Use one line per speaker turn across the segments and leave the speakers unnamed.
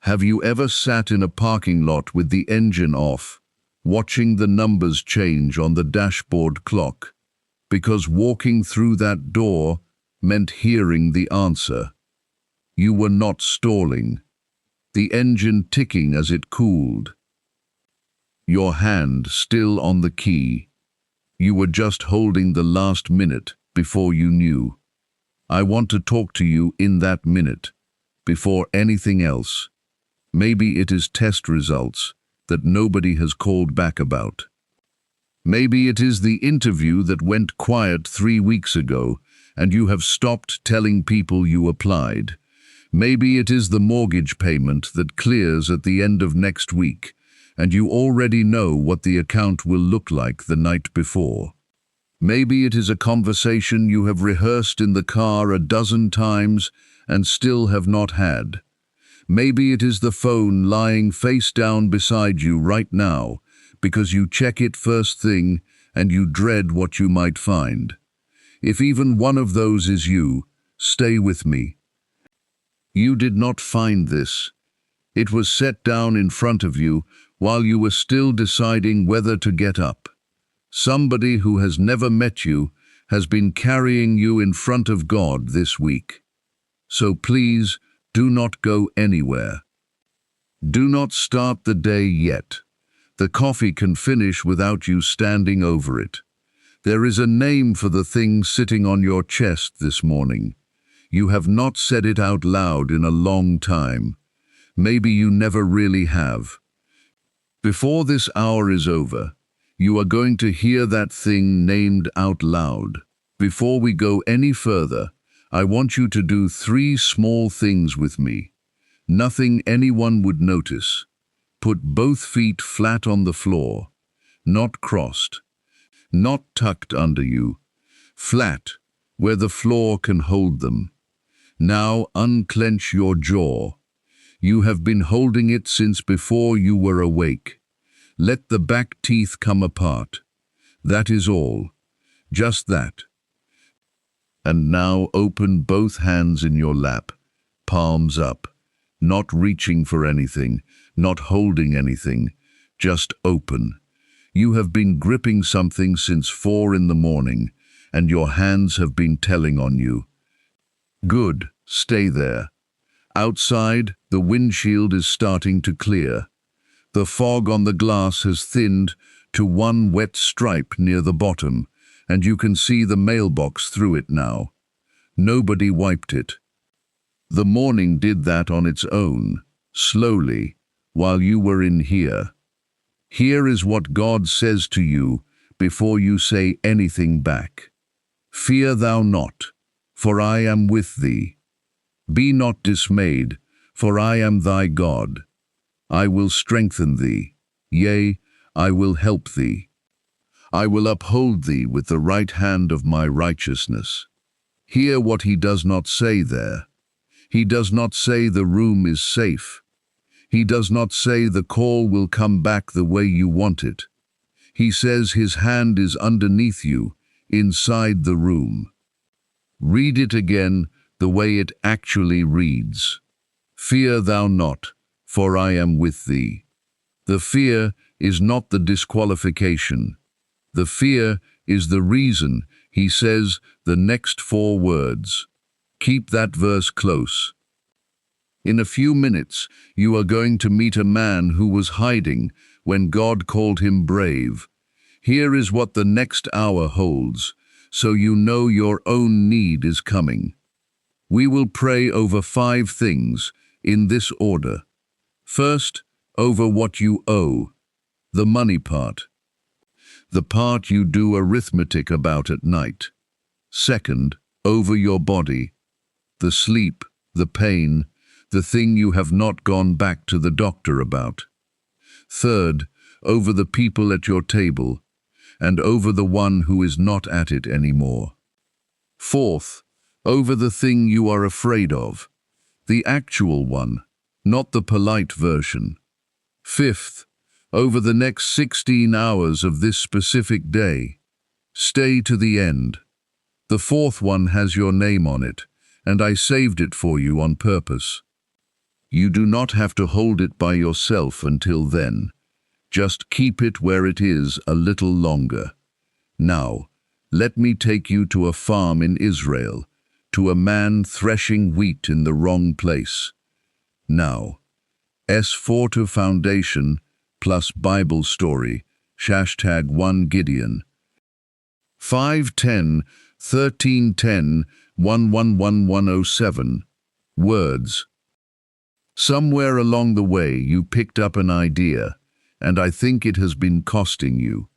Have you ever sat in a parking lot with the engine off, watching the numbers change on the dashboard clock? Because walking through that door meant hearing the answer. You were not stalling, the engine ticking as it cooled. Your hand still on the key. You were just holding the last minute before you knew. I want to talk to you in that minute, before anything else. Maybe it is test results that nobody has called back about. Maybe it is the interview that went quiet 3 weeks ago and you have stopped telling people you applied. Maybe it is the mortgage payment that clears at the end of next week and you already know what the account will look like the night before. Maybe it is a conversation you have rehearsed in the car a dozen times and still have not had. Maybe it is the phone lying face down beside you right now because you check it first thing and you dread what you might find. If even one of those is you, stay with me. You did not find this. It was set down in front of you while you were still deciding whether to get up. Somebody who has never met you has been carrying you in front of God this week. So please, do not go anywhere. Do not start the day yet. The coffee can finish without you standing over it. There is a name for the thing sitting on your chest this morning. You have not said it out loud in a long time. Maybe you never really have. Before this hour is over, you are going to hear that thing named out loud. Before we go any further, I want you to do 3 small things with me. Nothing anyone would notice. Put both feet flat on the floor, not crossed, not tucked under you, flat, where the floor can hold them. Now unclench your jaw. You have been holding it since before you were awake. Let the back teeth come apart. That is all. Just that. And now open both hands in your lap, palms up, not reaching for anything, not holding anything, just open. You have been gripping something since 4 in the morning, and your hands have been telling on you. Good, stay there. Outside, the windshield is starting to clear. The fog on the glass has thinned to one wet stripe near the bottom, and you can see the mailbox through it now. Nobody wiped it. The morning did that on its own, slowly, while you were in here. Here is what God says to you before you say anything back. Fear thou not, for I am with thee. Be not dismayed, for I am thy God. I will strengthen thee, yea, I will help thee. I will uphold thee with the right hand of my righteousness. Hear what he does not say there. He does not say the room is safe. He does not say the call will come back the way you want it. He says his hand is underneath you, inside the room. Read it again the way it actually reads. Fear thou not, for I am with thee. The fear is not the disqualification. The fear is the reason he says the next 4 words. Keep that verse close. In a few minutes, you are going to meet a man who was hiding when God called him brave. Here is what the next hour holds, so you know your own need is coming. We will pray over 5 things in this order. First, over what you owe, the money part. The part you do arithmetic about at night. Second, over your body, the sleep, the pain, the thing you have not gone back to the doctor about. Third, over the people at your table, and over the one who is not at it anymore. Fourth, over the thing you are afraid of, the actual one, not the polite version. Fifth, over the next 16 hours of this specific day. Stay to the end. The 4th one has your name on it, and I saved it for you on purpose. You do not have to hold it by yourself until then. Just keep it where it is a little longer. Now, let me take you to a farm in Israel, to a man threshing wheat in the wrong place. Now, S4 to foundation plus Bible story, #1 Gideon. 5:10, 13:10, 111107. Words. Somewhere along the way you picked up an idea, and I think it has been costing you.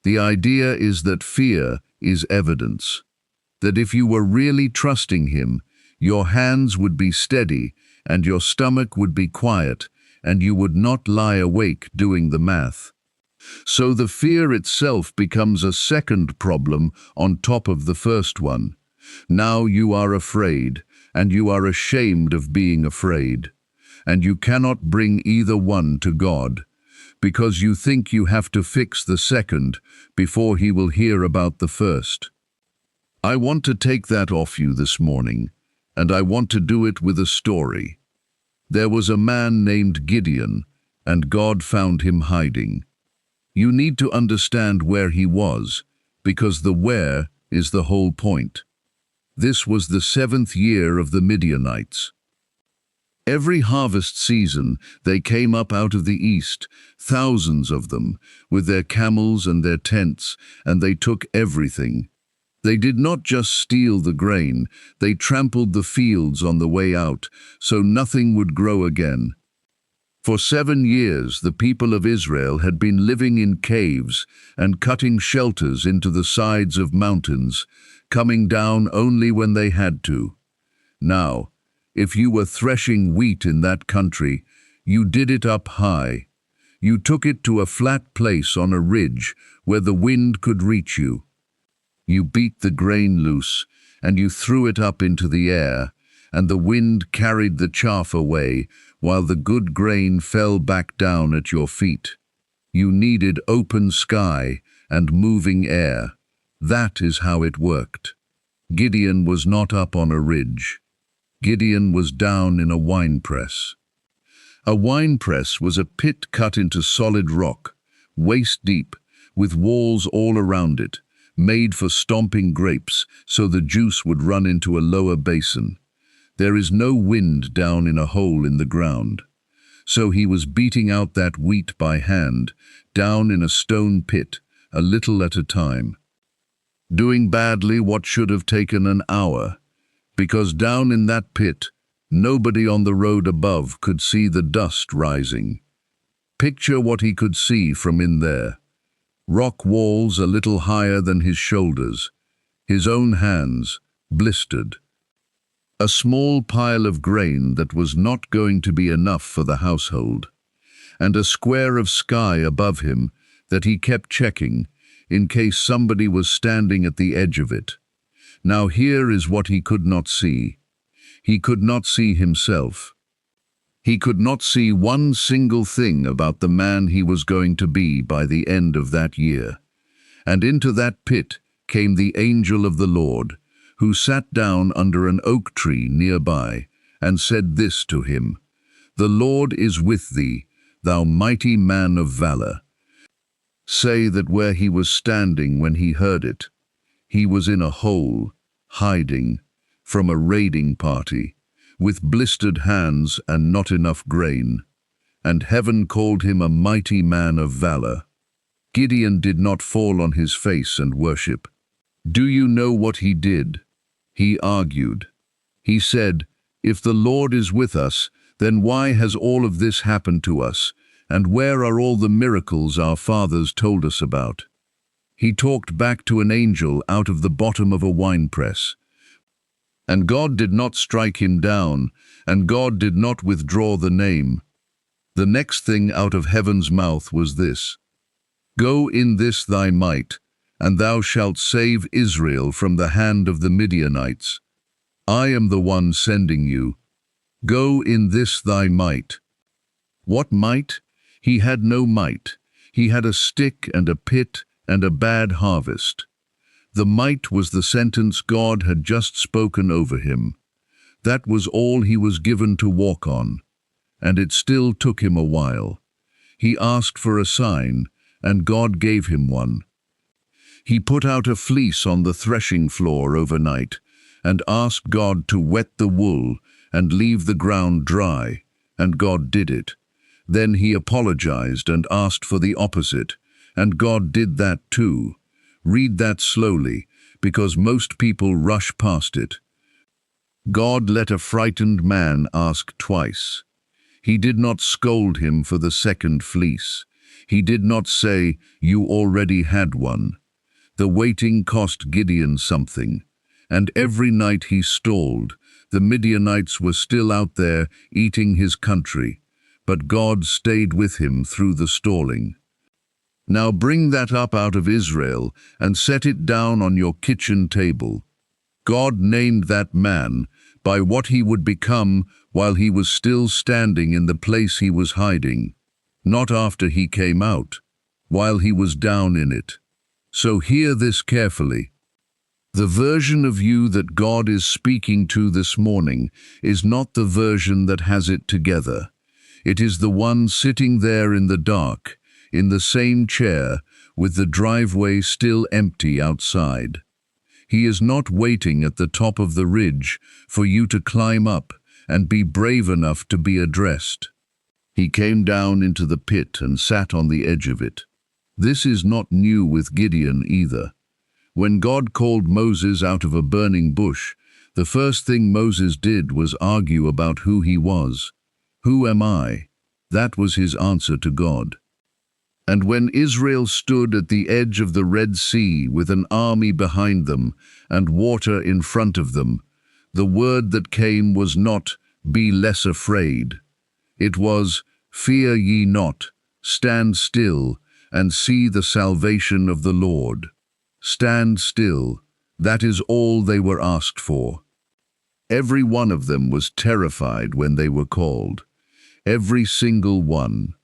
The idea is that fear is evidence. That if you were really trusting him, your hands would be steady and your stomach would be quiet and you would not lie awake doing the math. So the fear itself becomes a second problem on top of the first one. Now you are afraid, and you are ashamed of being afraid. And you cannot bring either one to God, because you think you have to fix the second before he will hear about the first. I want to take that off you this morning, and I want to do it with a story. There was a man named Gideon, and God found him hiding. You need to understand where he was, because the where is the whole point. This was the 7th year of the Midianites. Every harvest season they came up out of the east, thousands of them, with their camels and their tents, and they took everything. They did not just steal the grain, they trampled the fields on the way out, so nothing would grow again. For 7 years the people of Israel had been living in caves and cutting shelters into the sides of mountains, coming down only when they had to. Now, if you were threshing wheat in that country, you did it up high. You took it to a flat place on a ridge where the wind could reach you. You beat the grain loose, and you threw it up into the air, and the wind carried the chaff away, while the good grain fell back down at your feet. You needed open sky and moving air. That is how it worked. Gideon was not up on a ridge. Gideon was down in a winepress. A winepress was a pit cut into solid rock, waist deep, with walls all around it, made for stomping grapes so the juice would run into a lower basin. There is no wind down in a hole in the ground. So he was beating out that wheat by hand, down in a stone pit, a little at a time. Doing badly what should have taken an hour, because down in that pit, nobody on the road above could see the dust rising. Picture what he could see from in there. Rock walls a little higher than his shoulders, his own hands, blistered. A small pile of grain that was not going to be enough for the household, and a square of sky above him that he kept checking in case somebody was standing at the edge of it. Now here is what he could not see. He could not see himself. He could not see one single thing about the man he was going to be by the end of that year. And into that pit came the angel of the Lord, who sat down under an oak tree nearby, and said this to him, "The Lord is with thee, thou mighty man of valor." Say that where he was standing when he heard it, he was in a hole, hiding from a raiding party, with blistered hands and not enough grain, and heaven called him a mighty man of valor. Gideon did not fall on his face and worship. Do you know what he did? He argued. He said, "If the Lord is with us, then why has all of this happened to us? And where are all the miracles our fathers told us about?" He talked back to an angel out of the bottom of a winepress. And God did not strike him down, and God did not withdraw the name. The next thing out of heaven's mouth was this, "Go in this thy might, and thou shalt save Israel from the hand of the Midianites. I am the one sending you. Go in this thy might." What might? He had no might. He had a stick and a pit and a bad harvest. The might was the sentence God had just spoken over him. That was all he was given to walk on. and it still took him a while. He asked for a sign, and God gave him one. He put out a fleece on the threshing floor overnight and asked God to wet the wool and leave the ground dry, and God did it. Then he apologized and asked for the opposite, and God did that too. Read that slowly, because most people rush past it. God let a frightened man ask twice. He did not scold him for the second fleece. He did not say, "You already had one." The waiting cost Gideon something, and every night he stalled. The Midianites were still out there eating his country, but God stayed with him through the stalling. Now bring that up out of Israel and set it down on your kitchen table. God named that man by what he would become while he was still standing in the place he was hiding, not after he came out, while he was down in it. So hear this carefully. The version of you that God is speaking to this morning is not the version that has it together. It is the one sitting there in the dark, in the same chair, with the driveway still empty outside. He is not waiting at the top of the ridge for you to climb up and be brave enough to be addressed. He came down into the pit and sat on the edge of it. This is not new with Gideon either. When God called Moses out of a burning bush, the first thing Moses did was argue about who he was. "Who am I?" That was his answer to God. And when Israel stood at the edge of the Red Sea with an army behind them and water in front of them, the word that came was not, "Be less afraid." It was, "Fear ye not, stand still, and see the salvation of the Lord." Stand still, that is all they were asked for. Every one of them was terrified when they were called. Every single one.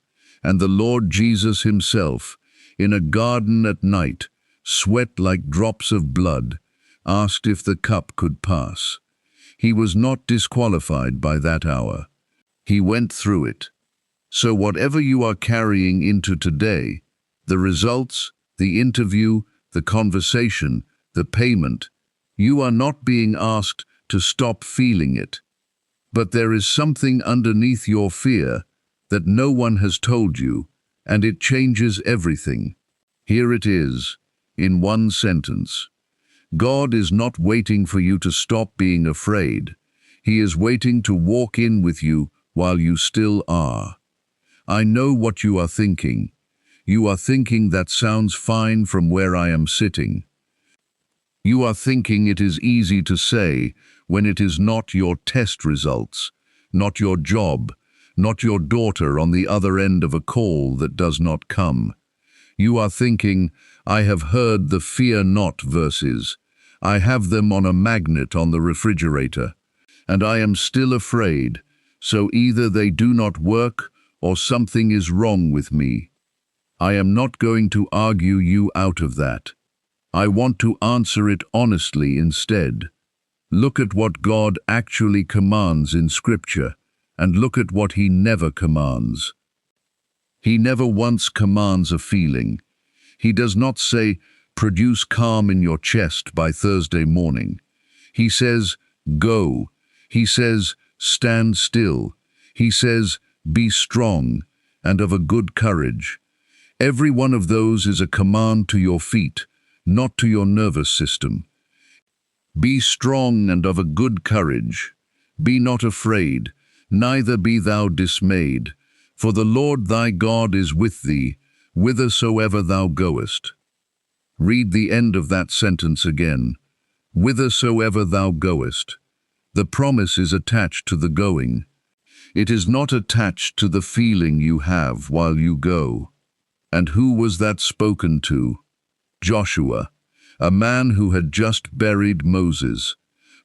And the Lord Jesus himself, in a garden at night, sweat like drops of blood, asked if the cup could pass. He was not disqualified by that hour. He went through it. So whatever you are carrying into today, the results, the interview, the conversation, the payment, you are not being asked to stop feeling it. But there is something underneath your fear that no one has told you, and it changes everything. Here it is, in one sentence. God is not waiting for you to stop being afraid. He is waiting to walk in with you while you still are. I know what you are thinking. You are thinking that sounds fine from where I am sitting. You are thinking it is easy to say when it is not your test results, not your job, not your daughter on the other end of a call that does not come. You are thinking, I have heard the fear not verses. I have them on a magnet on the refrigerator, and I am still afraid, so either they do not work or something is wrong with me. I am not going to argue you out of that. I want to answer it honestly instead. Look at what God actually commands in Scripture, and look at what He never commands. He never once commands a feeling. He does not say, produce calm in your chest by Thursday morning. He says, go. He says, stand still. He says, be strong and of a good courage. Every one of those is a command to your feet, not to your nervous system. Be strong and of a good courage. Be not afraid, neither be thou dismayed. For the Lord thy God is with thee, whithersoever thou goest. Read the end of that sentence again. Whithersoever thou goest. The promise is attached to the going. It is not attached to the feeling you have while you go. And who was that spoken to? Joshua, a man who had just buried Moses.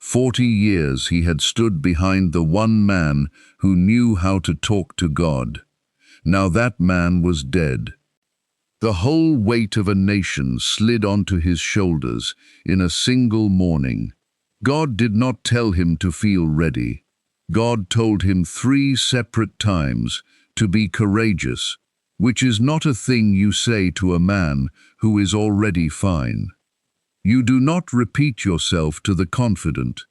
40 years he had stood behind the one man who knew how to talk to God. Now that man was dead. The whole weight of a nation slid onto his shoulders in a single morning. God did not tell him to feel ready. God told him 3 separate times to be courageous, which is not a thing you say to a man who is already fine. You do not repeat yourself to the confident.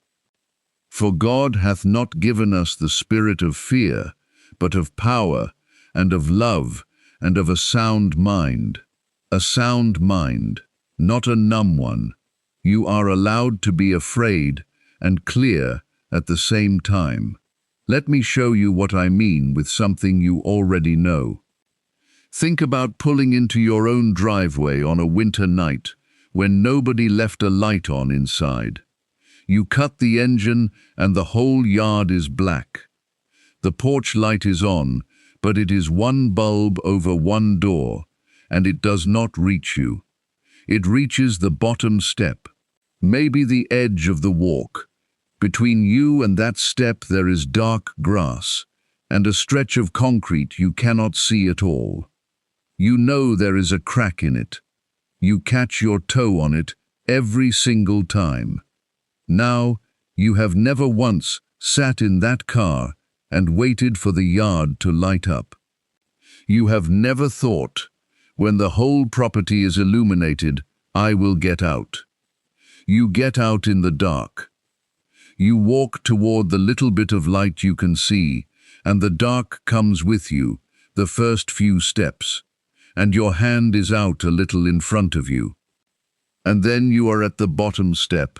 For God hath not given us the spirit of fear, but of power, and of love, and of a sound mind. A sound mind, not a numb one. You are allowed to be afraid and clear at the same time. Let me show you what I mean with something you already know. Think about pulling into your own driveway on a winter night when nobody left a light on inside. You cut the engine and the whole yard is black. The porch light is on, but it is one bulb over one door, and it does not reach you. It reaches the bottom step, maybe the edge of the walk. Between you and that step there is dark grass, and a stretch of concrete you cannot see at all. You know there is a crack in it. You catch your toe on it every single time. Now, you have never once sat in that car and waited for the yard to light up. You have never thought, when the whole property is illuminated, I will get out. You get out in the dark. You walk toward the little bit of light you can see, and the dark comes with you, the first few steps, and your hand is out a little in front of you. And then you are at the bottom step,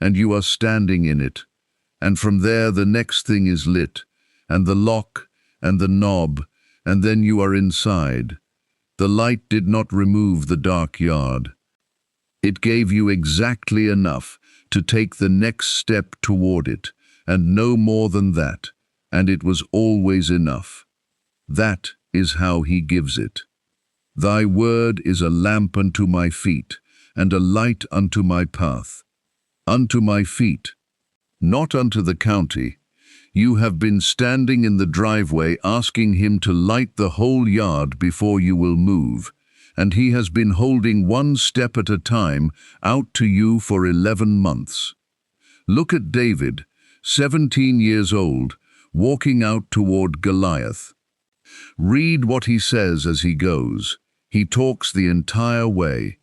and you are standing in it, and from there the next thing is lit, and the lock, and the knob, and then you are inside. The light did not remove the dark yard. It gave you exactly enough to take the next step toward it, and no more than that, and it was always enough. That is how he gives it. Thy word is a lamp unto my feet, and a light unto my path. Unto my feet, not unto the county. You have been standing in the driveway asking him to light the whole yard before you will move, and he has been holding one step at a time out to you for 11 months. Look at David, 17 years old, walking out toward Goliath. Read what he says as he goes. He talks the entire way.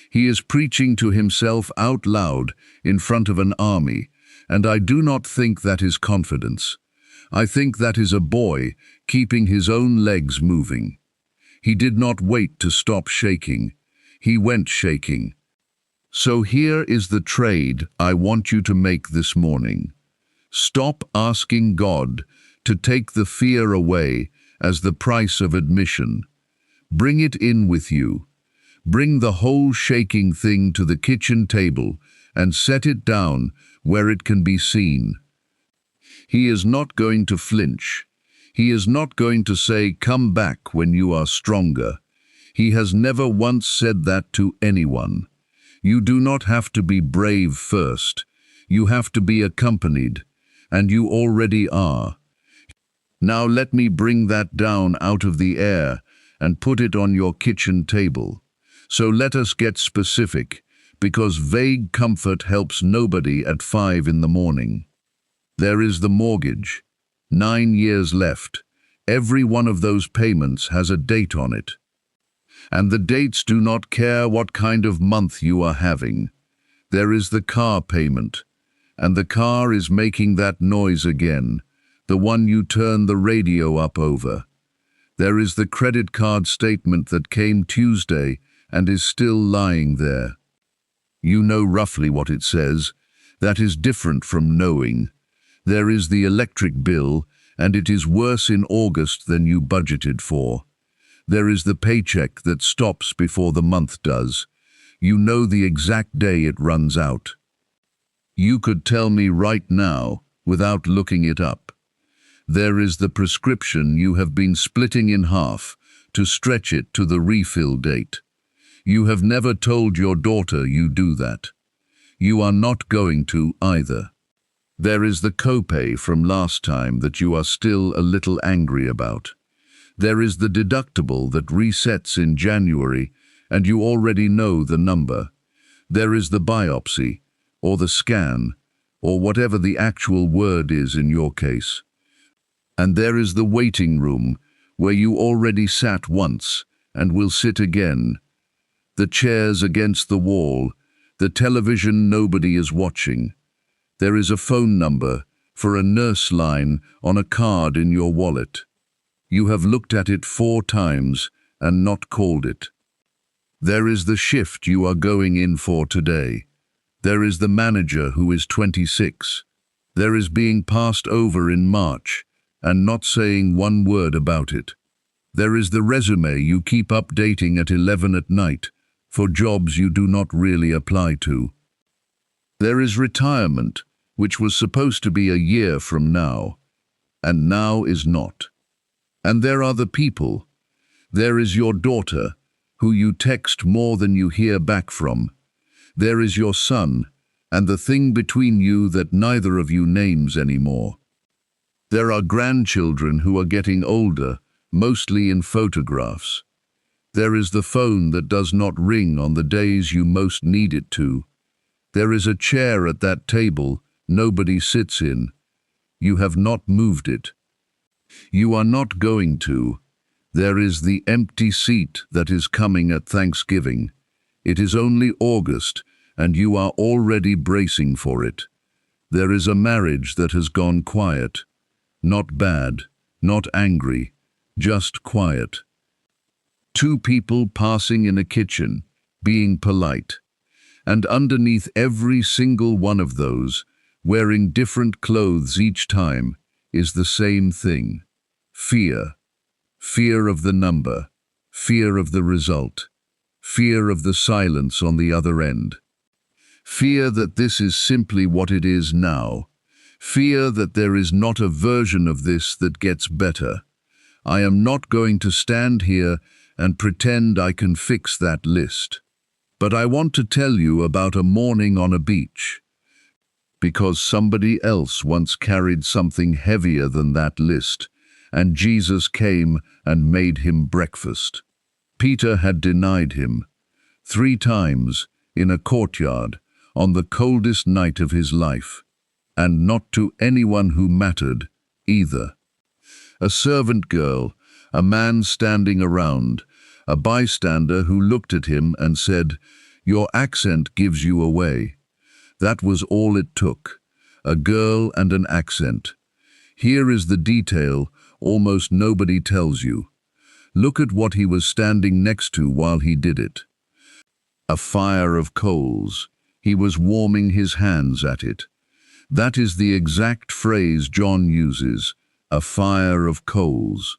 He is preaching to himself out loud in front of an army, and I do not think that is confidence. I think that is a boy keeping his own legs moving. He did not wait to stop shaking. He went shaking. So here is the trade I want you to make this morning. Stop asking God to take the fear away as the price of admission. Bring it in with you. Bring the whole shaking thing to the kitchen table and set it down where it can be seen. He is not going to flinch. He is not going to say, "Come back when you are stronger." He has never once said that to anyone. You do not have to be brave first. You have to be accompanied, and you already are. Now let me bring that down out of the air and put it on your kitchen table. So let us get specific, because vague comfort helps nobody at 5 in the morning. There is the mortgage. 9 years left. Every one of those payments has a date on it. And the dates do not care what kind of month you are having. There is the car payment, and the car is making that noise again, the one you turn the radio up over. There is the credit card statement that came Tuesday and is still lying there. You know roughly what it says. That is different from knowing. There is the electric bill, and it is worse in August than you budgeted for. There is the paycheck that stops before the month does. You know the exact day it runs out. You could tell me right now without looking it up. There is the prescription you have been splitting in half to stretch it to the refill date. You have never told your daughter you do that. You are not going to either. There is the copay from last time that you are still a little angry about. There is the deductible that resets in January and you already know the number. There is the biopsy, or the scan, or whatever the actual word is in your case. And there is the waiting room, where you already sat once and will sit again. The chairs against the wall, the television nobody is watching. There is a phone number for a nurse line on a card in your wallet. You have looked at it 4 times and not called it. There is the shift you are going in for today. There is the manager who is 26. There is being passed over in March and not saying one word about it. There is the resume you keep updating at 11 at night for jobs you do not really apply to. There is retirement, which was supposed to be a year from now, and now is not. And there are the people. There is your daughter, who you text more than you hear back from. There is your son, and the thing between you that neither of you names anymore. There are grandchildren who are getting older, mostly in photographs. There is the phone that does not ring on the days you most need it to. There is a chair at that table nobody sits in. You have not moved it. You are not going to. There is the empty seat that is coming at Thanksgiving. It is only August, and you are already bracing for it. There is a marriage that has gone quiet. Not bad, not angry, just quiet. 2 people passing in a kitchen, being polite. And underneath every single one of those, wearing different clothes each time, is the same thing. Fear. Fear of the number. Fear of the result. Fear of the silence on the other end. Fear that this is simply what it is now. Fear that there is not a version of this that gets better. I am not going to stand here and pretend I can fix that list. But I want to tell you about a morning on a beach. Because somebody else once carried something heavier than that list, and Jesus came and made him breakfast. Peter had denied him 3 times in a courtyard on the coldest night of his life, and not to anyone who mattered either. A servant girl, a man standing around, a bystander who looked at him and said, "Your accent gives you away." That was all it took, a girl and an accent. Here is the detail almost nobody tells you. Look at what he was standing next to while he did it. A fire of coals. He was warming his hands at it. That is the exact phrase John uses, a fire of coals.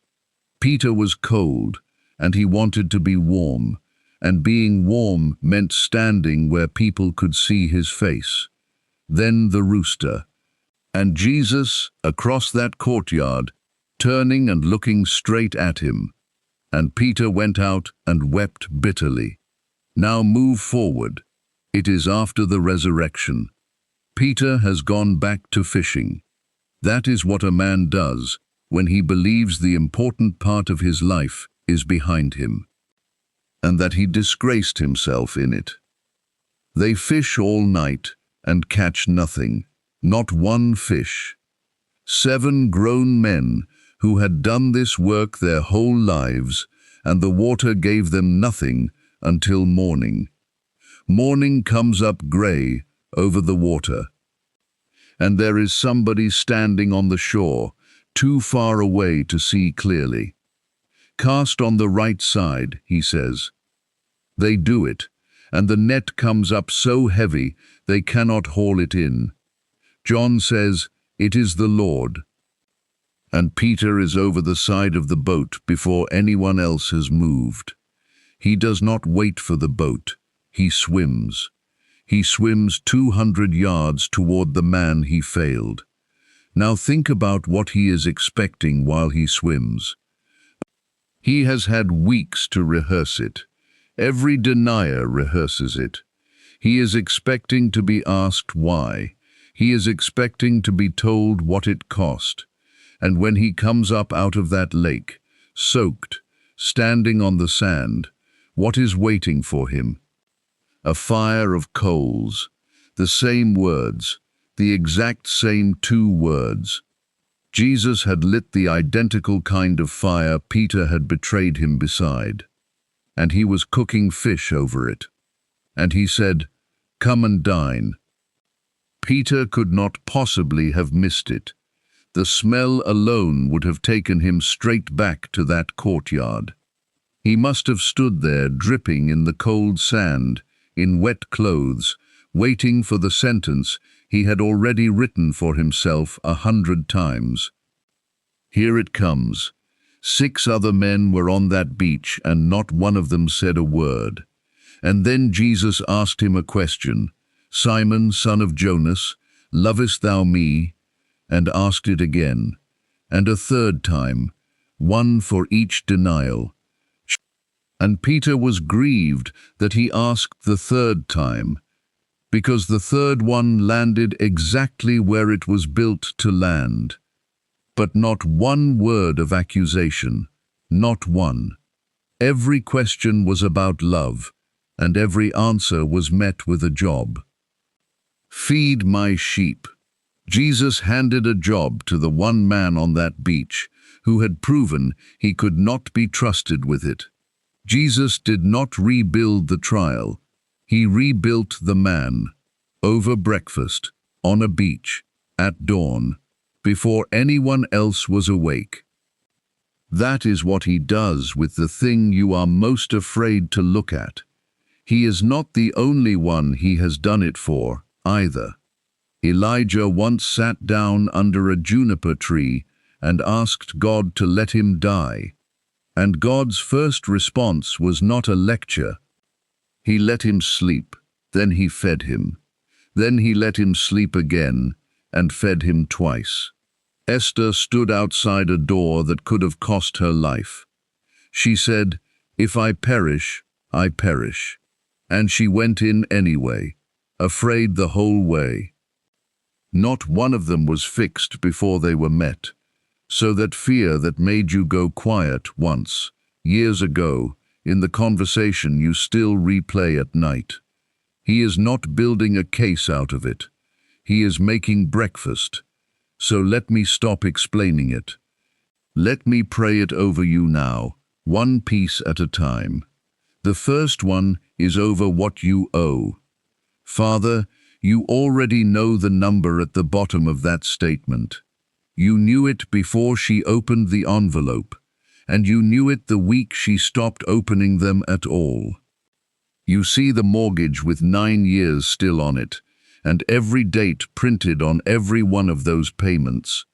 Peter was cold, and he wanted to be warm, and being warm meant standing where people could see his face. Then the rooster. And Jesus, across that courtyard, turning and looking straight at him. And Peter went out and wept bitterly. Now move forward. It is after the resurrection. Peter has gone back to fishing. That is what a man does when he believes the important part of his life is behind him, and that he disgraced himself in it. They fish all night and catch nothing, not one fish. 7 grown men who had done this work their whole lives, and the water gave them nothing until morning. Morning comes up grey over the water, and there is somebody standing on the shore, too far away to see clearly. "Cast on the right side," he says. They do it, and the net comes up so heavy they cannot haul it in. John says, "It is the Lord." And Peter is over the side of the boat before anyone else has moved. He does not wait for the boat. He swims. He swims 200 yards toward the man he failed. Now think about what he is expecting while he swims. He has had weeks to rehearse it. Every denier rehearses it. He is expecting to be asked why. He is expecting to be told what it cost. And when he comes up out of that lake, soaked, standing on the sand, what is waiting for him? A fire of coals, the same words, The exact same 2 words. Jesus had lit the identical kind of fire Peter had betrayed him beside, and he was cooking fish over it. And he said, "Come and dine." Peter could not possibly have missed it. The smell alone would have taken him straight back to that courtyard. He must have stood there dripping in the cold sand, in wet clothes, waiting for the sentence he had already written for himself 100 times. Here it comes. 6 other men were on that beach, and not one of them said a word. And then Jesus asked him a question, "Simon, son of Jonas, lovest thou me?" And asked it again, and a third time, one for each denial. And Peter was grieved that he asked the third time, because the third one landed exactly where it was built to land. But not one word of accusation, not one. Every question was about love, and every answer was met with a job. "Feed my sheep." Jesus handed a job to the one man on that beach who had proven he could not be trusted with it. Jesus did not rebuild the trial. He rebuilt the man, over breakfast, on a beach, at dawn, before anyone else was awake. That is what he does with the thing you are most afraid to look at. He is not the only one he has done it for, either. Elijah once sat down under a juniper tree and asked God to let him die. And God's first response was not a lecture. He let him sleep, then he fed him. Then he let him sleep again and fed him twice. Esther stood outside a door that could have cost her life. She said, "If I perish, I perish." And she went in anyway, afraid the whole way. Not one of them was fixed before they were met. So that fear that made you go quiet once, years ago, in the conversation you still replay at night. He is not building a case out of it. He is making breakfast. So let me stop explaining it. Let me pray it over you now, one piece at a time. The first one is over what you owe. Father, you already know the number at the bottom of that statement. You knew it before she opened the envelope, and you knew it the week she stopped opening them at all. You see the mortgage with 9 years still on it, and every date printed on every one of those payments.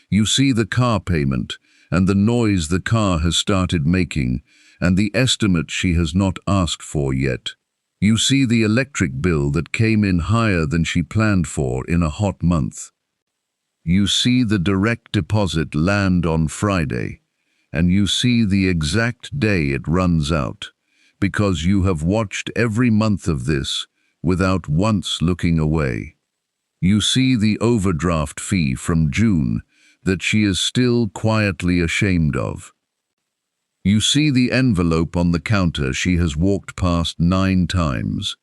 You see the car payment, and the noise the car has started making, and the estimate she has not asked for yet. You see the electric bill that came in higher than she planned for in a hot month. You see the direct deposit land on Friday, and you see the exact day it runs out, because you have watched every month of this without once looking away. You see the overdraft fee from June that she is still quietly ashamed of. You see the envelope on the counter she has walked past 9 times.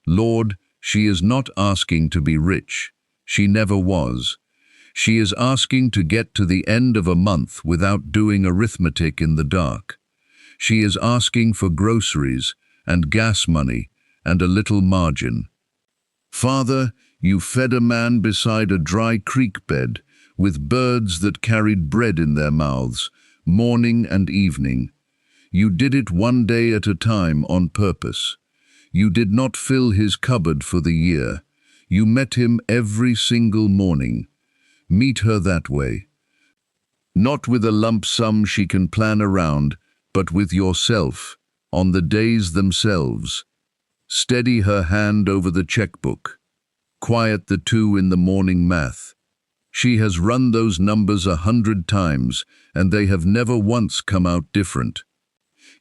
Lord, she is not asking to be rich. She never was. She is asking to get to the end of a month without doing arithmetic in the dark. She is asking for groceries and gas money and a little margin. Father, you fed a man beside a dry creek bed with birds that carried bread in their mouths, morning and evening. You did it one day at a time on purpose. You did not fill his cupboard for the year. You met him every single morning. Meet her that way. Not with a lump sum she can plan around, but with yourself, on the days themselves. Steady her hand over the checkbook. Quiet the 2 in the morning math. She has run those numbers 100 times, and they have never once come out different.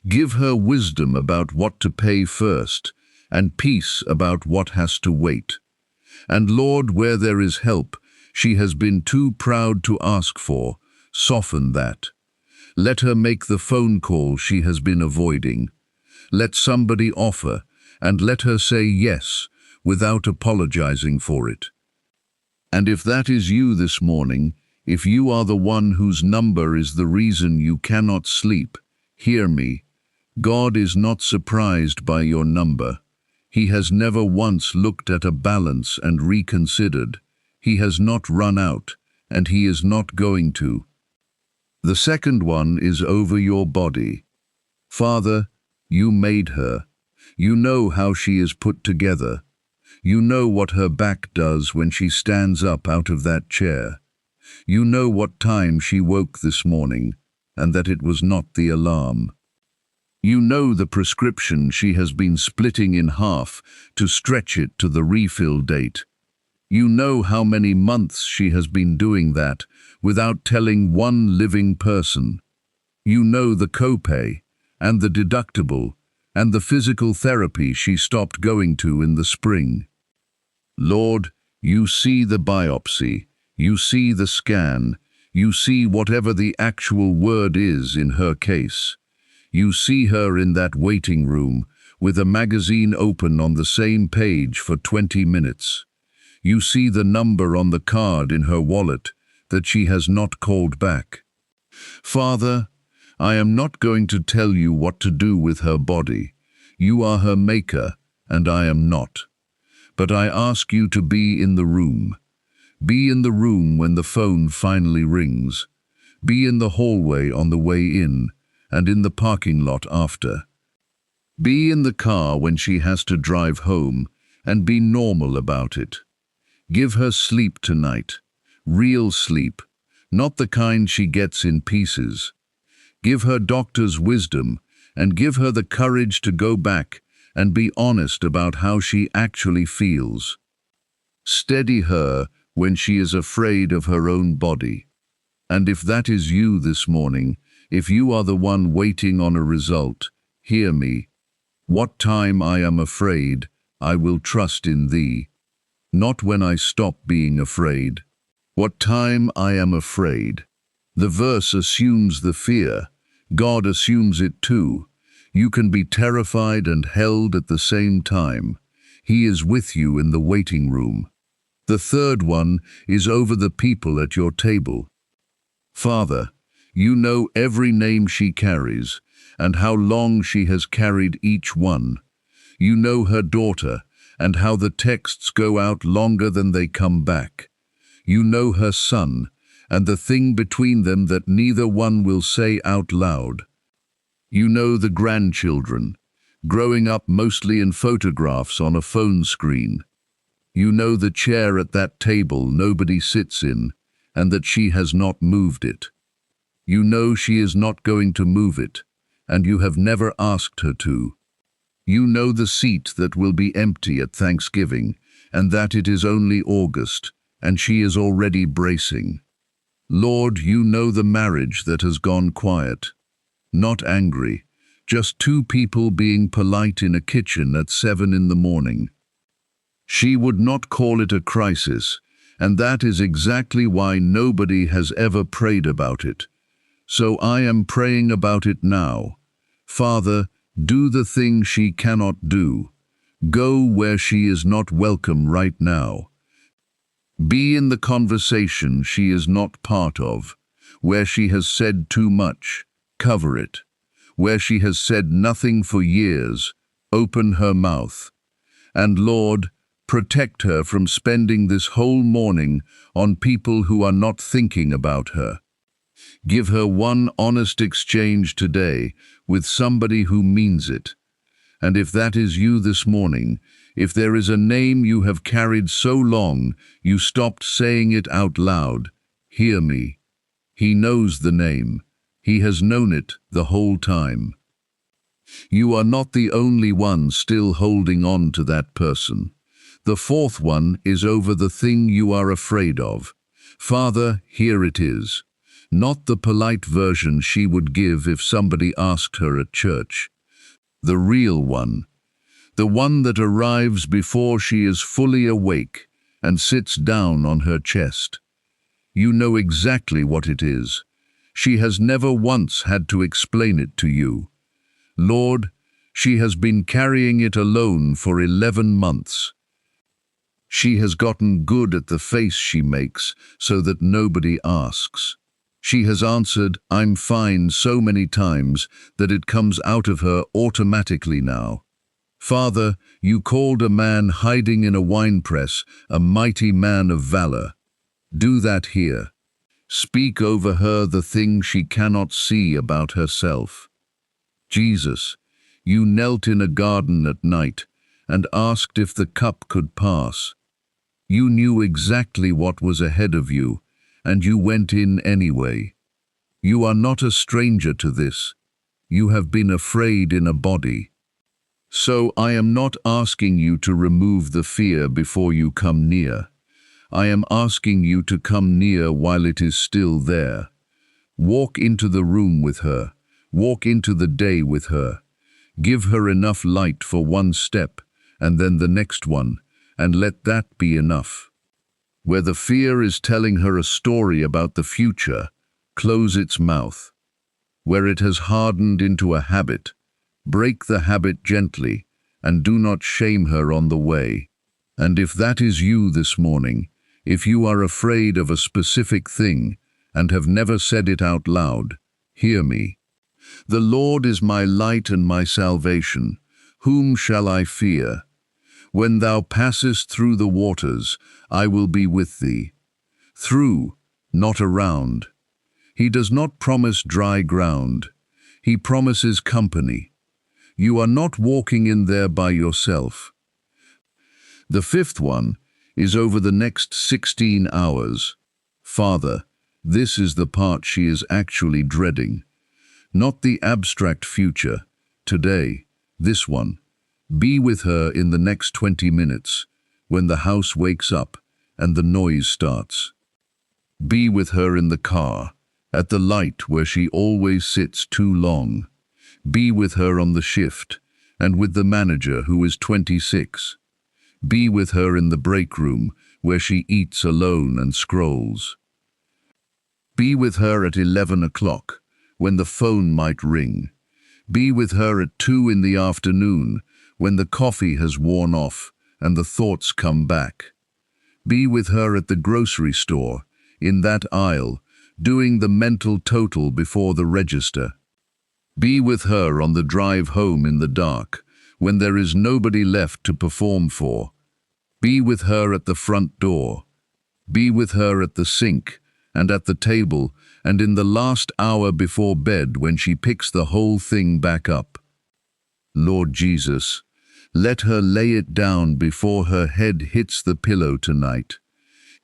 Give her wisdom about what to pay first, and peace about what has to wait. And Lord, where there is help, she has been too proud to ask for, soften that. Let her make the phone call she has been avoiding. Let somebody offer, and let her say yes, without apologizing for it. And if that is you this morning, if you are the one whose number is the reason you cannot sleep, hear me. God is not surprised by your number. He has never once looked at a balance and reconsidered. He has not run out, and he is not going to. The second one is over your body. Father, you made her. You know how she is put together. You know what her back does when she stands up out of that chair. You know what time she woke this morning, and that it was not the alarm. You know the prescription she has been splitting in half to stretch it to the refill date. You know how many months she has been doing that without telling one living person. You know the copay and the deductible and the physical therapy she stopped going to in the spring. Lord, you see the biopsy, you see the scan, you see whatever the actual word is in her case. You see her in that waiting room with a magazine open on the same page for 20 minutes. You see the number on the card in her wallet that she has not called back. Father, I am not going to tell you what to do with her body. You are her maker, and I am not. But I ask you to be in the room. Be in the room when the phone finally rings. Be in the hallway on the way in, and in the parking lot after. Be in the car when she has to drive home, and be normal about it. Give her sleep tonight, real sleep, not the kind she gets in pieces. Give her doctor's wisdom, and give her the courage to go back and be honest about how she actually feels. Steady her when she is afraid of her own body. And if that is you this morning, if you are the one waiting on a result, hear me. What time I am afraid, I will trust in thee. Not when I stop being afraid. What time I am afraid. The verse assumes the fear. God assumes it too. You can be terrified and held at the same time. He is with you in the waiting room. The third one is over the people at your table. Father, you know every name she carries, and how long she has carried each one. You know her daughter, and how the texts go out longer than they come back. You know her son, and the thing between them that neither one will say out loud. You know the grandchildren, growing up mostly in photographs on a phone screen. You know the chair at that table nobody sits in, and that she has not moved it. You know she is not going to move it, and you have never asked her to. You know the seat that will be empty at Thanksgiving, and that it is only August, and she is already bracing. Lord, you know the marriage that has gone quiet. Not angry, just two people being polite in a kitchen at 7 in the morning. She would not call it a crisis, and that is exactly why nobody has ever prayed about it. So I am praying about it now. Father, do the thing she cannot do. Go where she is not welcome right now. Be in the conversation she is not part of. Where she has said too much, cover it. Where she has said nothing for years, open her mouth. And Lord, protect her from spending this whole morning on people who are not thinking about her. Give her one honest exchange today with somebody who means it. And if that is you this morning, if there is a name you have carried so long you stopped saying it out loud, hear me. He knows the name. He has known it the whole time. You are not the only one still holding on to that person. The fourth one is over the thing you are afraid of. Father, here it is. Not the polite version she would give if somebody asked her at church. The real one. The one that arrives before she is fully awake and sits down on her chest. You know exactly what it is. She has never once had to explain it to you. Lord, she has been carrying it alone for 11 months. She has gotten good at the face she makes so that nobody asks. She has answered, "I'm fine," so many times that it comes out of her automatically now. Father, you called a man hiding in a winepress a mighty man of valor. Do that here. Speak over her the thing she cannot see about herself. Jesus, you knelt in a garden at night and asked if the cup could pass. You knew exactly what was ahead of you, and you went in anyway. You are not a stranger to this. You have been afraid in a body. So I am not asking you to remove the fear before you come near. I am asking you to come near while it is still there. Walk into the room with her. Walk into the day with her. Give her enough light for one step, and then the next one, and let that be enough. Where the fear is telling her a story about the future, close its mouth. Where it has hardened into a habit, break the habit gently, and do not shame her on the way. And if that is you this morning, if you are afraid of a specific thing and have never said it out loud, hear me. The Lord is my light and my salvation. Whom shall I fear? When thou passest through the waters, I will be with thee. Through, not around. He does not promise dry ground. He promises company. You are not walking in there by yourself. The fifth one is over the next 16 hours. Father, this is the part she is actually dreading. Not the abstract future, today, this one. Be with her in the next 20 minutes, when the house wakes up and the noise starts. Be with her in the car, at the light where she always sits too long. Be with her on the shift, and with the manager who is 26. Be with her in the break room, where she eats alone and scrolls. Be with her at 11 o'clock, when the phone might ring. Be with her at 2 in the afternoon, when the coffee has worn off and the thoughts come back. Be with her at the grocery store, in that aisle, doing the mental total before the register. Be with her on the drive home in the dark, when there is nobody left to perform for. Be with her at the front door. Be with her at the sink, and at the table, and in the last hour before bed when she picks the whole thing back up. Lord Jesus, let her lay it down before her head hits the pillow tonight.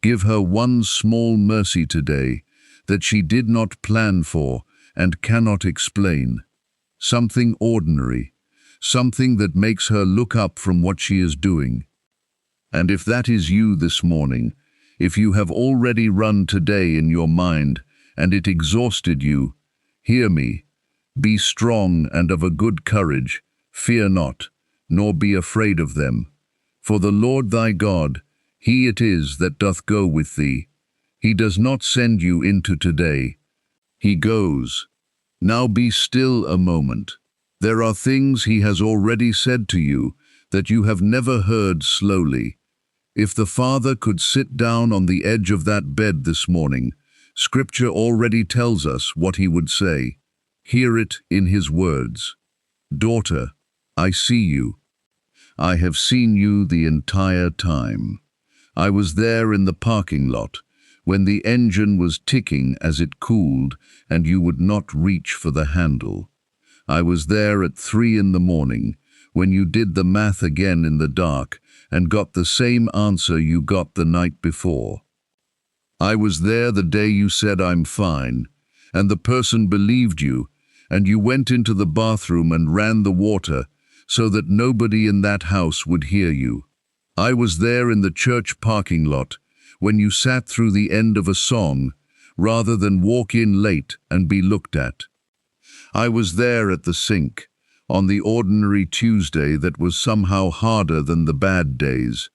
Give her one small mercy today that she did not plan for and cannot explain. Something ordinary, something that makes her look up from what she is doing. And if that is you this morning, if you have already run today in your mind and it exhausted you, hear me. Be strong and of a good courage. Fear not, nor be afraid of them. For the Lord thy God, he it is that doth go with thee. He does not send you into today. He goes. Now be still a moment. There are things he has already said to you that you have never heard slowly. If the Father could sit down on the edge of that bed this morning, Scripture already tells us what he would say. Hear it in his words. Daughter, I see you. I have seen you the entire time. I was there in the parking lot when the engine was ticking as it cooled and you would not reach for the handle. I was there at 3 in the morning when you did the math again in the dark and got the same answer you got the night before. I was there the day you said I'm fine, and the person believed you, and you went into the bathroom and ran the water so that nobody in that house would hear you. I was there in the church parking lot when you sat through the end of a song rather than walk in late and be looked at. I was there at the sink on the ordinary Tuesday that was somehow harder than the bad days.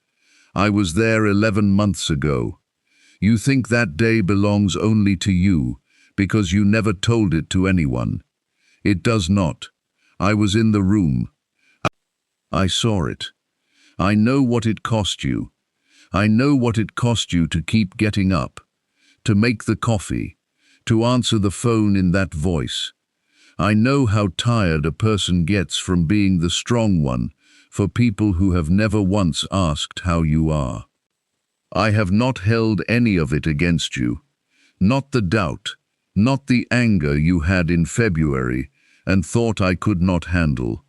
I was there 11 months ago. You think that day belongs only to you because you never told it to anyone. It does not. I was in the room. I saw it. I know what it cost you. I know what it cost you to keep getting up, to make the coffee, to answer the phone in that voice. I know how tired a person gets from being the strong one for people who have never once asked how you are. I have not held any of it against you, not the doubt, not the anger you had in February and thought I could not handle,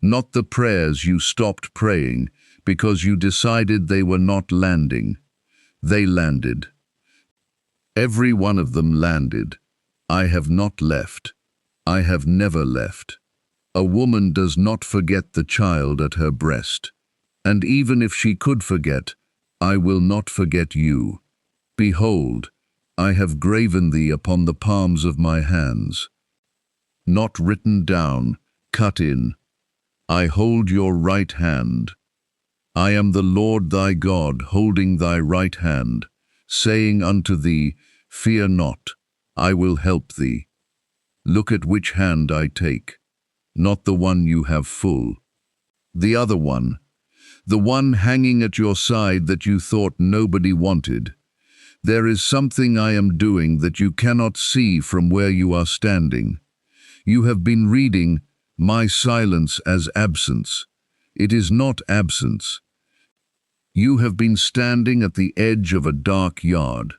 not the prayers you stopped praying because you decided they were not landing. They landed. Every one of them landed. I have not left. I have never left. A woman does not forget the child at her breast. And even if she could forget, I will not forget you. Behold, I have graven thee upon the palms of my hands. Not written down, cut in. I hold your right hand. I am the Lord thy God, holding thy right hand, saying unto thee, Fear not, I will help thee. Look at which hand I take, not the one you have full. The other one, the one hanging at your side that you thought nobody wanted. There is something I am doing that you cannot see from where you are standing. You have been reading my silence as absence. It is not absence. You have been standing at the edge of a dark yard.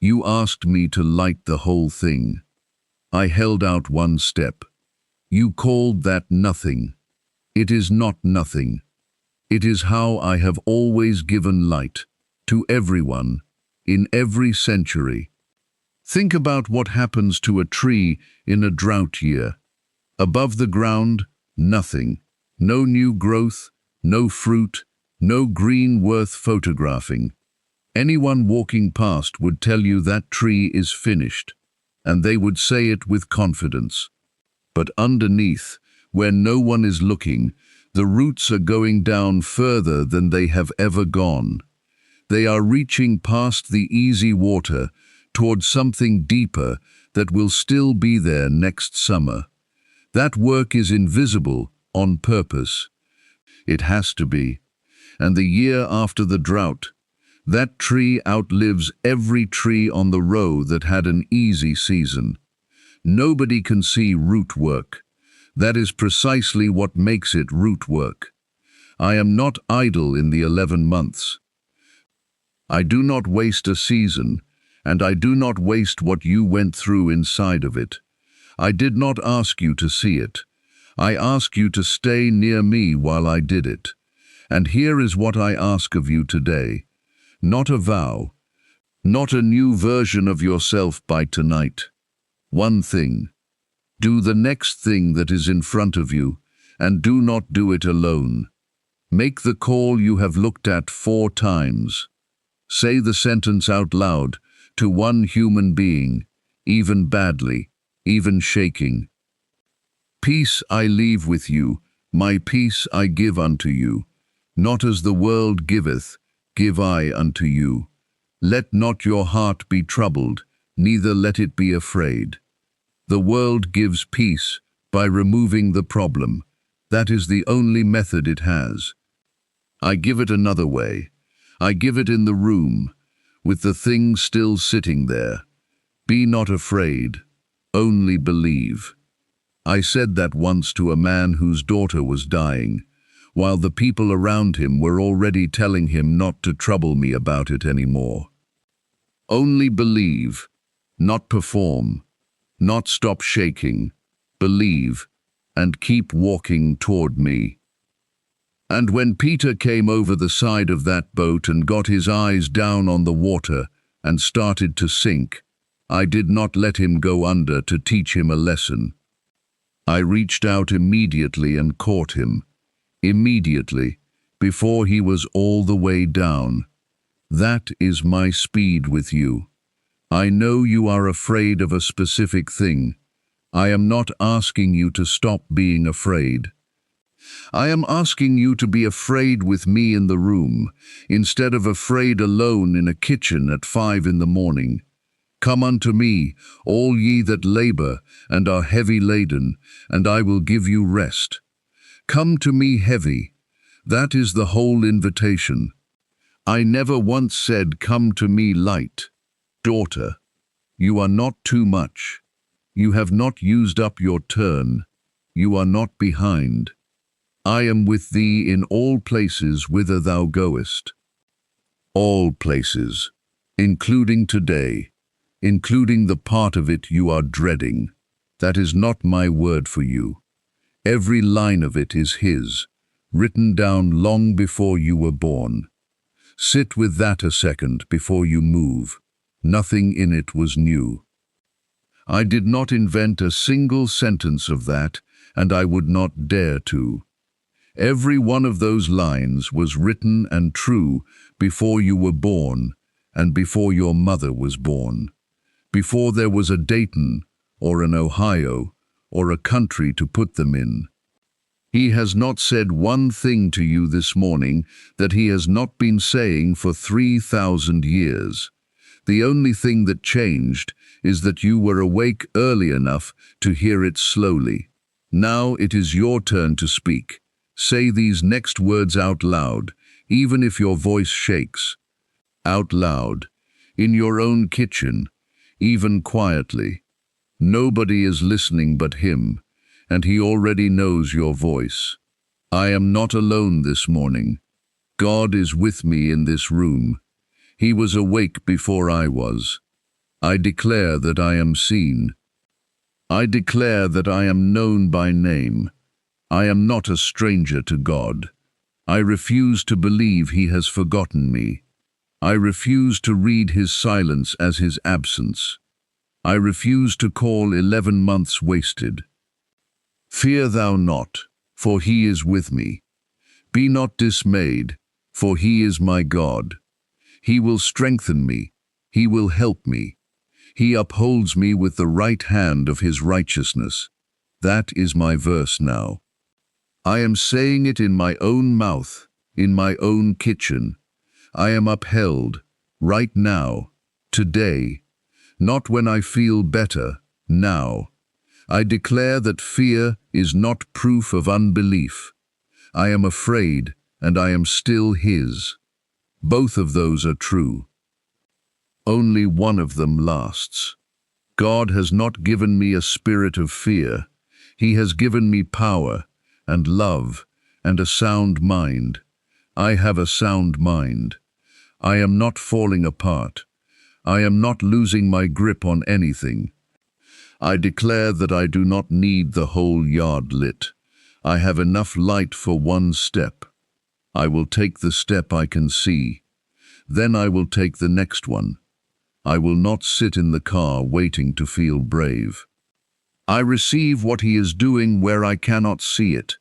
You asked me to light the whole thing. I held out one step. You called that nothing. It is not nothing. It is how I have always given light to everyone, in every century. Think about what happens to a tree in a drought year. Above the ground, nothing. No new growth, no fruit, no green worth photographing. Anyone walking past would tell you that tree is finished, and they would say it with confidence. But underneath, where no one is looking, the roots are going down further than they have ever gone. They are reaching past the easy water towards something deeper that will still be there next summer. That work is invisible on purpose. It has to be. And the year after the drought, that tree outlives every tree on the row that had an easy season. Nobody can see root work. That is precisely what makes it root work. I am not idle in the 11 months. I do not waste a season, and I do not waste what you went through inside of it. I did not ask you to see it. I asked you to stay near me while I did it. And here is what I ask of you today. Not a vow, not a new version of yourself by tonight. One thing. Do the next thing that is in front of you, and do not do it alone. Make the call you have looked at 4 times. Say the sentence out loud to one human being, even badly, even shaking. Peace I leave with you, my peace I give unto you. Not as the world giveth, give I unto you. Let not your heart be troubled, neither let it be afraid. The world gives peace by removing the problem. That is the only method it has. I give it another way. I give it in the room, with the thing still sitting there. Be not afraid, only believe. I said that once to a man whose daughter was dying, while the people around him were already telling him not to trouble me about it anymore. Only believe, not perform, not stop shaking, believe, and keep walking toward me. And when Peter came over the side of that boat and got his eyes down on the water and started to sink, I did not let him go under to teach him a lesson. I reached out immediately and caught him. Immediately, before he was all the way down. That is my speed with you. I know you are afraid of a specific thing. I am not asking you to stop being afraid. I am asking you to be afraid with me in the room, instead of afraid alone in a kitchen at 5 in the morning. Come unto me, all ye that labor and are heavy laden, and I will give you rest. Come to me heavy. That is the whole invitation. I never once said, "Come to me, light." Daughter, you are not too much. You have not used up your turn. You are not behind. I am with thee in all places whither thou goest. All places, including today, including the part of it you are dreading. That is not my word for you. Every line of it is his, written down long before you were born. Sit with that a second before you move. Nothing in it was new. I did not invent a single sentence of that, and I would not dare to. Every one of those lines was written and true before you were born and before your mother was born, before there was a Dayton or an Ohio or a country to put them in. He has not said one thing to you this morning that he has not been saying for 3,000 years. The only thing that changed is that you were awake early enough to hear it slowly. Now it is your turn to speak. Say these next words out loud, even if your voice shakes. Out loud, in your own kitchen, even quietly. Nobody is listening but him, and he already knows your voice. I am not alone this morning. God is with me in this room. He was awake before I was. I declare that I am seen. I declare that I am known by name. I am not a stranger to God. I refuse to believe he has forgotten me. I refuse to read his silence as his absence. I refuse to call 11 months wasted. Fear thou not, for he is with me. Be not dismayed, for he is my God. He will strengthen me. He will help me. He upholds me with the right hand of his righteousness. That is my verse now. I am saying it in my own mouth, in my own kitchen. I am upheld, right now, today, not when I feel better, now. I declare that fear is not proof of unbelief. I am afraid, and I am still his. Both of those are true. Only one of them lasts. God has not given me a spirit of fear. He has given me power and love and a sound mind. I have a sound mind. I am not falling apart. I am not losing my grip on anything. I declare that I do not need the whole yard lit. I have enough light for one step. I will take the step I can see. Then I will take the next one. I will not sit in the car waiting to feel brave. I receive what he is doing where I cannot see it.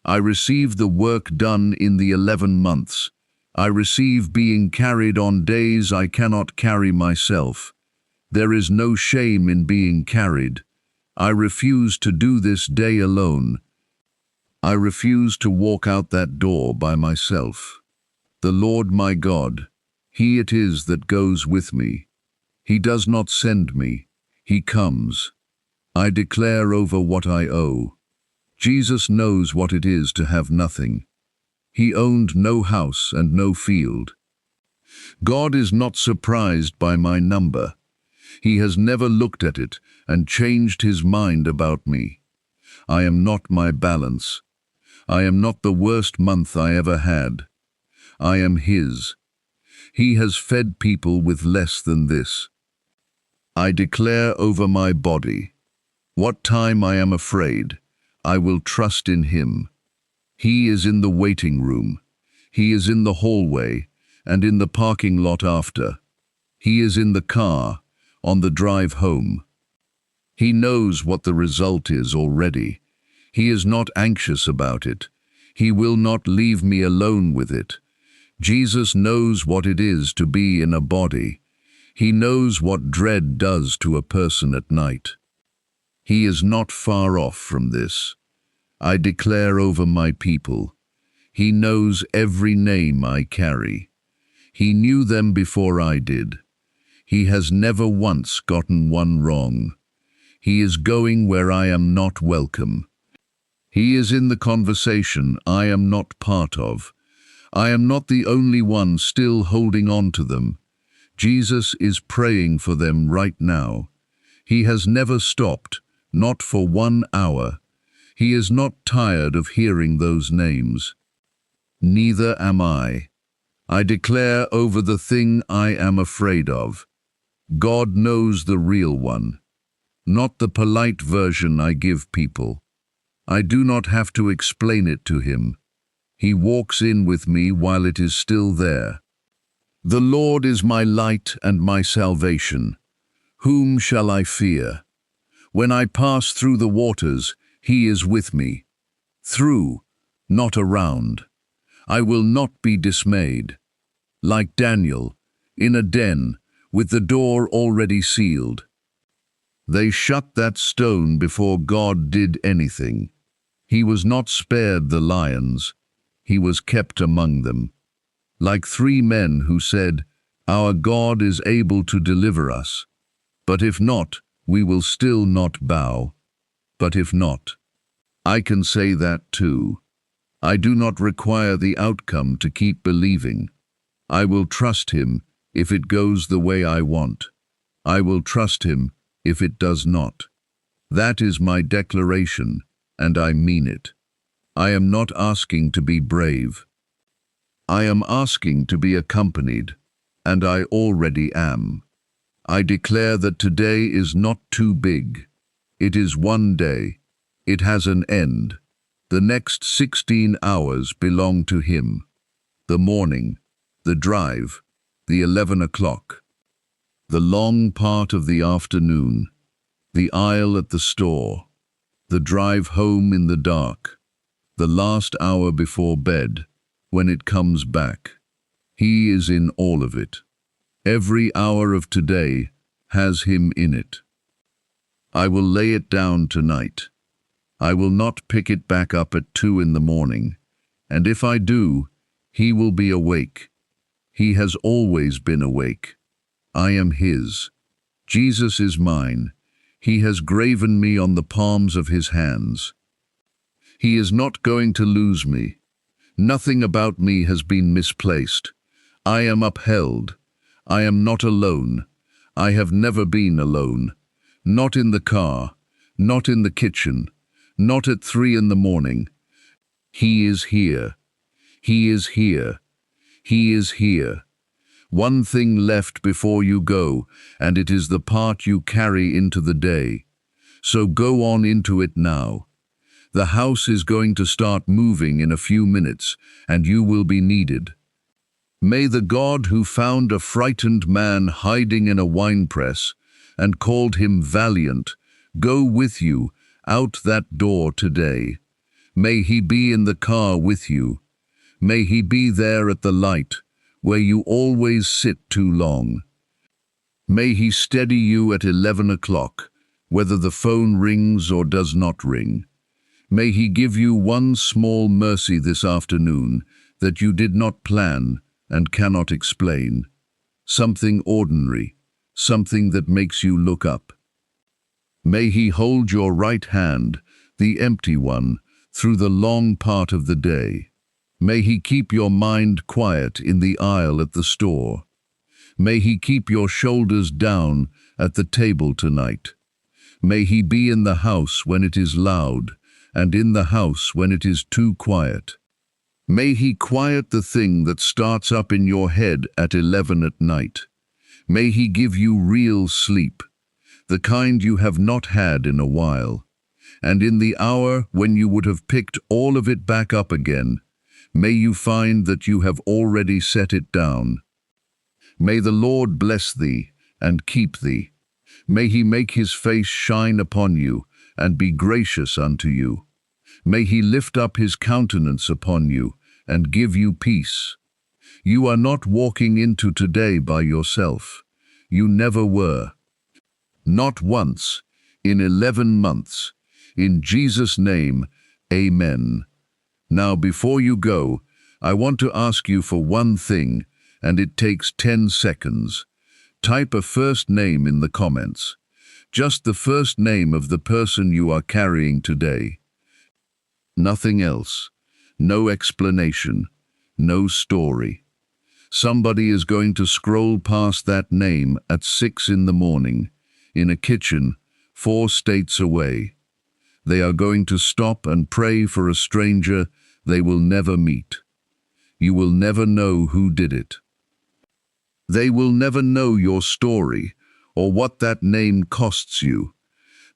I receive the work done in the 11 months. I receive being carried on days I cannot carry myself. There is no shame in being carried. I refuse to do this day alone. I refuse to walk out that door by myself. The Lord my God, he it is that goes with me. He does not send me. He comes. I declare over what I owe. Jesus knows what it is to have nothing. He owned no house and no field. God is not surprised by my number. He has never looked at it and changed his mind about me. I am not my balance. I am not the worst month I ever had. I am his. He has fed people with less than this. I declare over my body. What time I am afraid, I will trust in him. He is in the waiting room. He is in the hallway and in the parking lot after. He is in the car, on the drive home. He knows what the result is already. He is not anxious about it. He will not leave me alone with it. Jesus knows what it is to be in a body. He knows what dread does to a person at night. He is not far off from this. I declare over my people. He knows every name I carry. He knew them before I did. He has never once gotten one wrong. He is going where I am not welcome. He is in the conversation I am not part of. I am not the only one still holding on to them. Jesus is praying for them right now. He has never stopped, not for 1 hour. He is not tired of hearing those names. Neither am I. I declare over the thing I am afraid of. God knows the real one, not the polite version I give people. I do not have to explain it to him. He walks in with me while it is still there. The Lord is my light and my salvation. Whom shall I fear? When I pass through the waters, he is with me. Through, not around. I will not be dismayed. Like Daniel, in a den, with the door already sealed. They shut that stone before God did anything. He was not spared the lions. He was kept among them. Like 3 men who said, "Our God is able to deliver us. But if not, we will still not bow." But if not, I can say that too. I do not require the outcome to keep believing. I will trust him if it goes the way I want. I will trust him if it does not. That is my declaration, and I mean it. I am not asking to be brave. I am asking to be accompanied, and I already am. I declare that today is not too big. It is one day. It has an end. The next 16 hours belong to him. The morning, the drive, the 11 o'clock, the long part of the afternoon, the aisle at the store, the drive home in the dark, the last hour before bed, when it comes back. He is in all of it. Every hour of today has him in it. I will lay it down tonight. I will not pick it back up at 2 in the morning, and if I do, he will be awake. He has always been awake. I am his. Jesus is mine. He has graven me on the palms of his hands. He is not going to lose me. Nothing about me has been misplaced. I am upheld. I am not alone. I have never been alone. Not in the car, not in the kitchen, not at 3 in the morning. He is here. He is here. He is here. One thing left before you go, and it is the part you carry into the day. So go on into it now. The house is going to start moving in a few minutes, and you will be needed. May the God who found a frightened man hiding in a winepress and called him valiant go with you out that door today. May he be in the car with you. May he be there at the light, where you always sit too long. May he steady you at 11 o'clock, whether the phone rings or does not ring. May he give you one small mercy this afternoon that you did not plan and cannot explain. Something ordinary, something that makes you look up. May he hold your right hand, the empty one, through the long part of the day. May he keep your mind quiet in the aisle at the store. May he keep your shoulders down at the table tonight. May he be in the house when it is loud, and in the house when it is too quiet. May he quiet the thing that starts up in your head at 11 at night. May he give you real sleep, the kind you have not had in a while. And in the hour when you would have picked all of it back up again, may you find that you have already set it down. May the Lord bless thee and keep thee. May he make his face shine upon you and be gracious unto you. May he lift up his countenance upon you and give you peace. You are not walking into today by yourself. You never were. Not once, in 11 months. In Jesus' name, amen. Now before you go, I want to ask you for one thing, and it takes 10 seconds. Type a first name in the comments. Just the first name of the person you are carrying today. Nothing else. No explanation. no story. Somebody is going to scroll past that name at 6 in the morning, in a kitchen, 4 states away. They are going to stop and pray for a stranger they will never meet. You will never know who did it. They will never know your story or what that name costs you.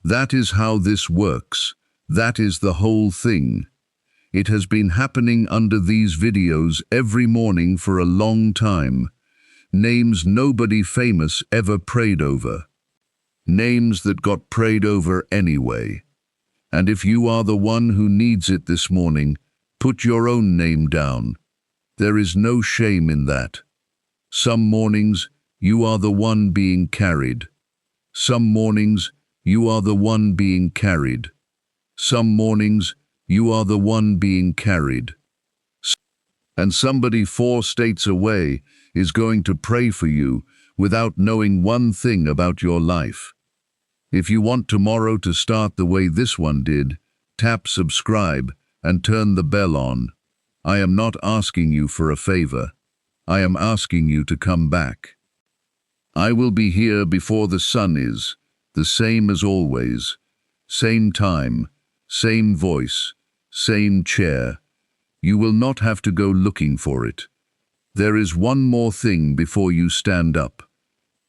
That is how this works. That is the whole thing. It has been happening under these videos every morning for a long time. Names nobody famous ever prayed over. Names that got prayed over anyway. And if you are the one who needs it this morning, put your own name down. There is no shame in that. Some mornings, you are the one being carried. Some mornings, you are the one being carried. Some mornings, you are the one being carried. And somebody 4 states away is going to pray for you without knowing one thing about your life. If you want tomorrow to start the way this one did, tap subscribe and turn the bell on. I am not asking you for a favor. I am asking you to come back. I will be here before the sun is, the same as always. Same time, same voice, same chair. You will not have to go looking for it. There is one more thing before you stand up.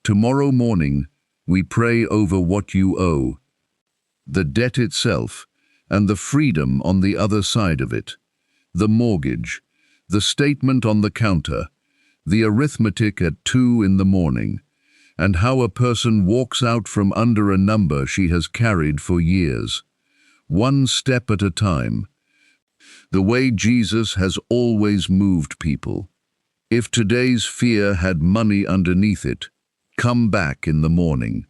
Tomorrow morning, we pray over what you owe, the debt itself, and the freedom on the other side of it, the mortgage, the statement on the counter, the arithmetic at 2 in the morning, and how a person walks out from under a number she has carried for years, one step at a time, the way Jesus has always moved people. If today's fear had money underneath it, come back in the morning.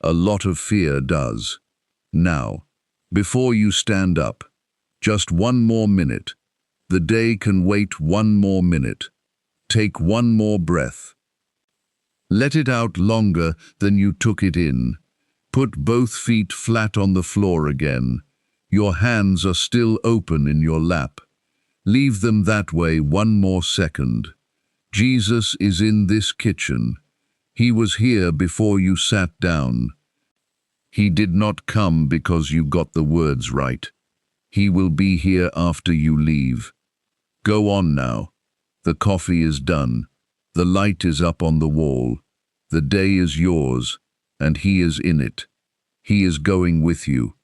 A lot of fear does. Now, before you stand up, just one more minute. The day can wait one more minute. Take one more breath. Let it out longer than you took it in. Put both feet flat on the floor again. Your hands are still open in your lap. Leave them that way one more second. Jesus is in this kitchen. He was here before you sat down. He did not come because you got the words right. He will be here after you leave. Go on now. The coffee is done. The light is up on the wall. The day is yours, and he is in it. He is going with you.